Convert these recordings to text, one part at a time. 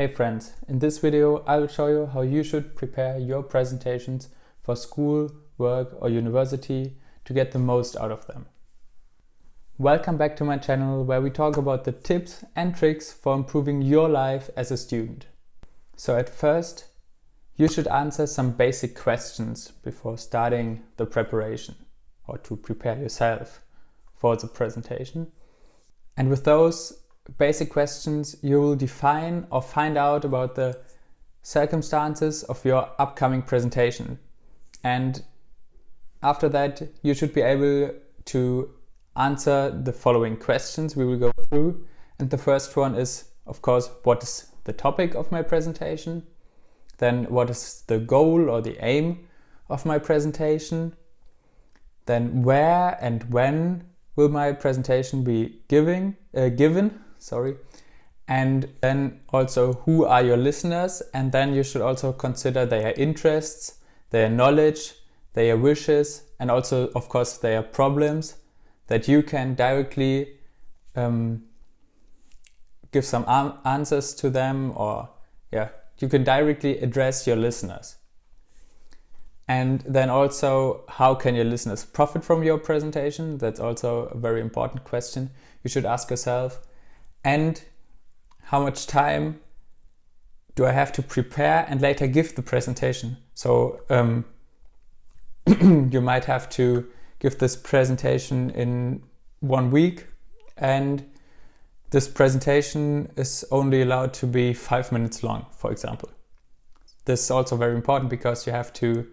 Hey friends, in this video I will show you how you should prepare your presentations for school, work or university to get the most out of them. Welcome back to my channel where we talk about the tips and tricks for improving your life as a student. So at first, you should answer some basic questions before starting the preparation or to prepare yourself for the presentation. And with those basic questions, you will define or find out about the circumstances of your upcoming presentation. And after that, you should be able to answer the following questions we will go through. And the first one is, of course, what is the topic of my presentation? Then what is the goal or the aim of my presentation? Then where and when will my presentation be given? And then also who are your listeners, and then you should also consider their interests, their knowledge, their wishes, and also of course their problems that you can directly give some answers to them, or you can directly address your listeners. And then also, how can your listeners profit from your presentation? That's also a very important question you should ask yourself. And how much time do I have to prepare and later give the presentation? So you might have to give this presentation in 1 week, and this presentation is only allowed to be 5 minutes long, for example. This is also very important because you have to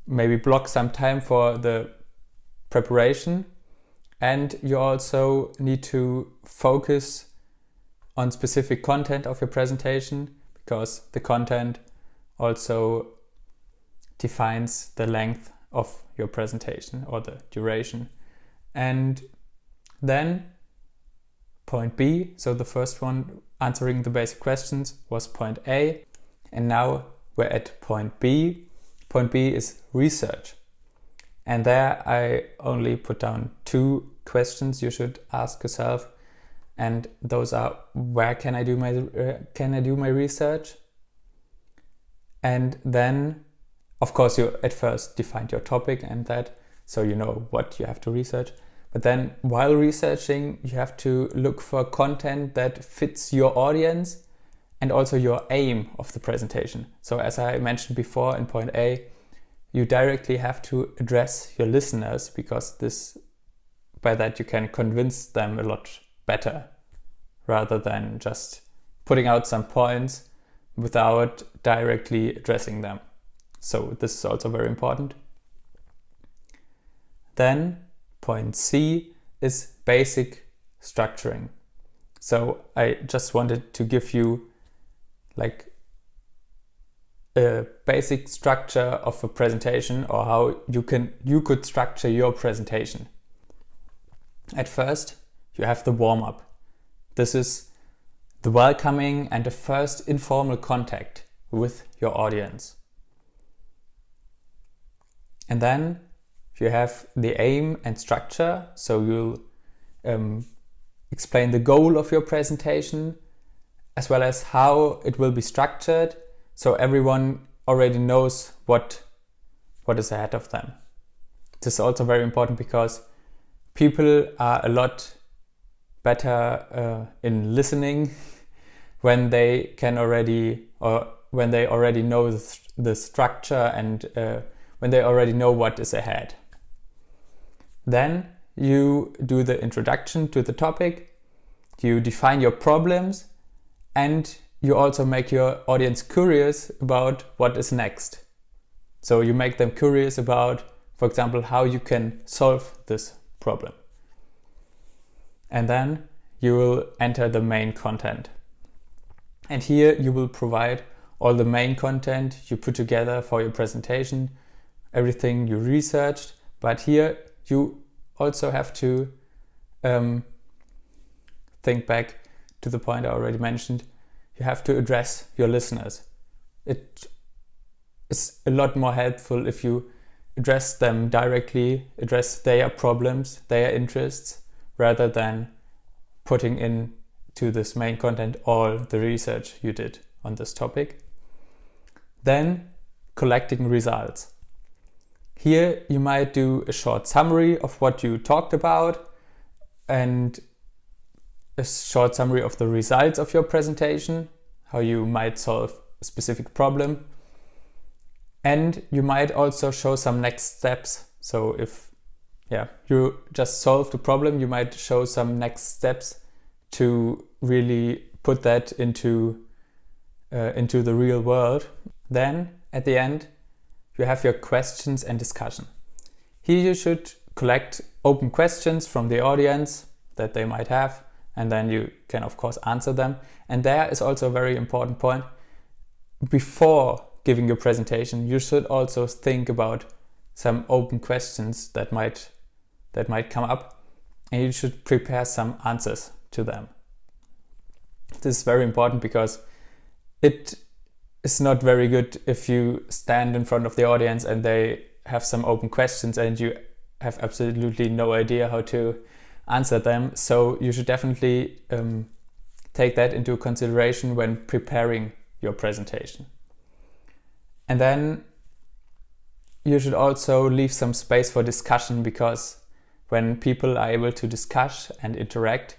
maybe block some time for the preparation, and you also need to focus on specific content of your presentation, because the content also defines the length of your presentation or the duration. And then point B, so the first one, answering the basic questions, was point A, and now we're at point B. Point B is research. And there I only put down 2 questions you should ask yourself. And those are, where can I do my research? And then, of course, you at first defined your topic and that, so you know what you have to research. But then while researching, you have to look for content that fits your audience and also your aim of the presentation. So as I mentioned before in point A, you directly have to address your listeners, because by that you can convince them a lot better, rather than just putting out some points without directly addressing them. So this is also very important. Then point C is basic structuring. So I just wanted to give you like a basic structure of a presentation, or how you could structure your presentation. At first, you have the warm-up. This is the welcoming and the first informal contact with your audience. And then you have the aim and structure. So you'll explain the goal of your presentation, as well as how it will be structured, so everyone already knows what is ahead of them. This is also very important because people are a lot better in listening when they already know the structure, and when they already know what is ahead. Then you do the introduction to the topic, you define your problems, and you also make your audience curious about what is next. So you make them curious about, for example, how you can solve this problem. And then you will enter the main content. And here you will provide all the main content you put together for your presentation, everything you researched. But here you also have to think back to the point I already mentioned. You have to address your listeners. It is a lot more helpful if you address them directly, address their problems, their interests, rather than putting into this main content all the research you did on this topic. Then collecting results. Here you might do a short summary of what you talked about and a short summary of the results of your presentation, how you might solve a specific problem. And you might also show some next steps. So if you just solved the problem, you might show some next steps to really put that into the real world. Then at the end, you have your questions and discussion. Here you should collect open questions from the audience that they might have, and then you can of course answer them. And there is also a very important point. Before giving your presentation, you should also think about some open questions that might come up, and you should prepare some answers to them. This is very important because it is not very good if you stand in front of the audience and they have some open questions and you have absolutely no idea how to answer them. So you should definitely take that into consideration when preparing your presentation. And then you should also leave some space for discussion, because when people are able to discuss and interact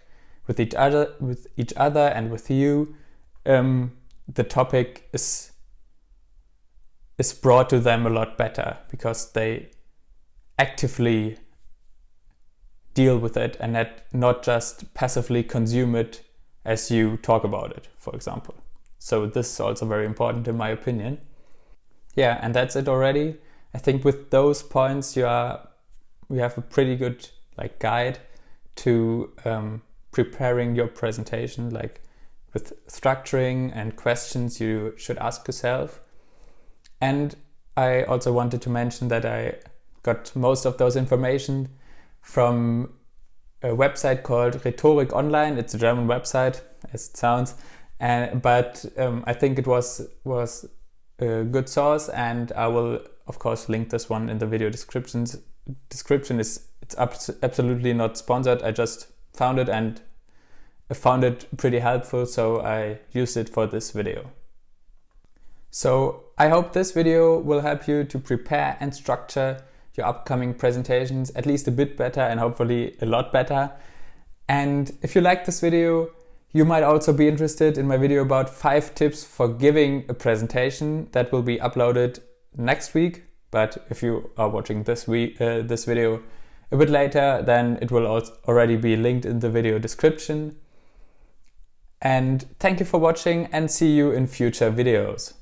with each other and with you, the topic is brought to them a lot better, because they actively deal with it and not just passively consume it as you talk about it, for example. So this is also very important in my opinion. Yeah, and that's it already. I think with those points we have a pretty good guide to preparing your presentation, with structuring and questions you should ask yourself. And I also wanted to mention that I got most of those information from a website called Rhetorik Online. It's a German website, as it sounds, but I think it was a good source, and I will of course link this one in the video description. It's absolutely not sponsored. I just found it and I found it pretty helpful, so I used it for this video. So I hope this video will help you to prepare and structure your upcoming presentations at least a bit better, and hopefully a lot better. And if you like this video, you might also be interested in my video about 5 tips for giving a presentation that will be uploaded next week. But if you are watching this video a bit later, then it will already be linked in the video description. And thank you for watching, and see you in future videos.